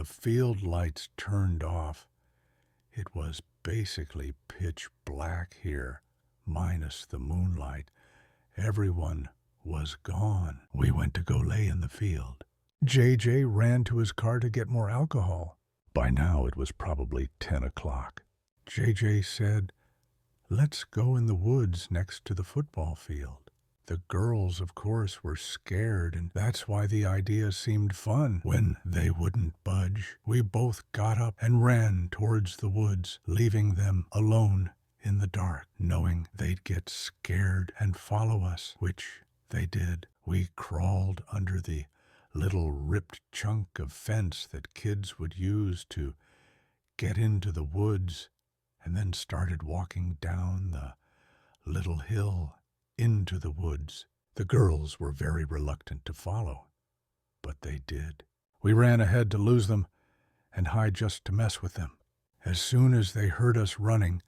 the field lights turned off, it was basically pitch black here, minus the moonlight. Everyone was gone. We went to go lay in the field. JJ ran to his car to get more alcohol. By now it was probably 10 o'clock. JJ said, "Let's go in the woods next to the football field." The girls, of course, were scared, and that's why the idea seemed fun. When they wouldn't budge, we both got up and ran towards the woods, leaving them alone in the dark, knowing they'd get scared and follow us, which they did. We crawled under the little ripped chunk of fence that kids would use to get into the woods, and then started walking down the little hill into the woods. The girls were very reluctant to follow, but they did. We ran ahead to lose them and hide just to mess with them. As soon as they heard us running,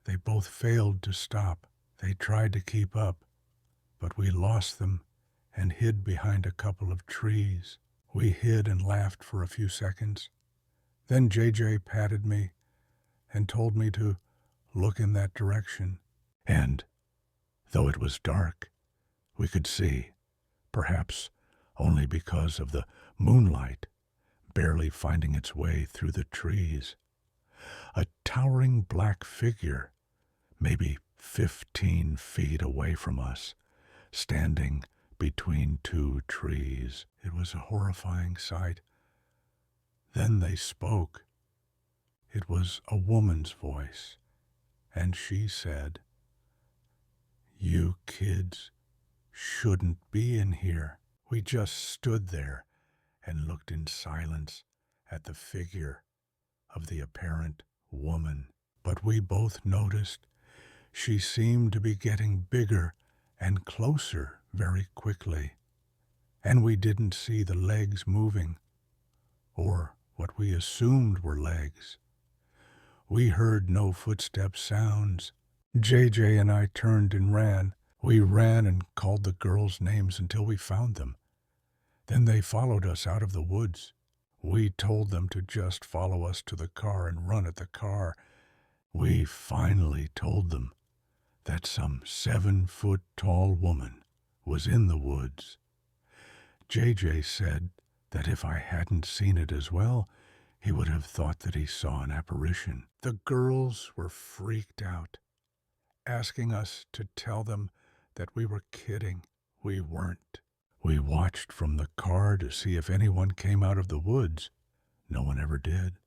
they both failed to stop. They tried to keep up, but we lost them and hid behind a couple of trees. We hid and laughed for a few seconds. Then JJ patted me and told me to look in that direction. And though it was dark, we could see, perhaps only because of the moonlight barely finding its way through the trees, a towering black figure, maybe 15 feet away from us, standing between two trees. It was a horrifying sight. Then they spoke. It was a woman's voice, and she said, "You kids shouldn't be in here." We just stood there and looked in silence at the figure of the apparent woman. But we both noticed she seemed to be getting bigger and closer very quickly, and we didn't see the legs moving, or what we assumed were legs. We heard no footstep sounds. JJ and I turned and ran. We ran and called the girls' names until we found them. Then they followed us out of the woods. We told them to just follow us to the car and run at the car. We finally told them that some 7-foot-tall woman was in the woods. JJ said that if I hadn't seen it as well, he would have thought that he saw an apparition. The girls were freaked out, asking us to tell them that we were kidding. We weren't. We watched from the car to see if anyone came out of the woods. No one ever did.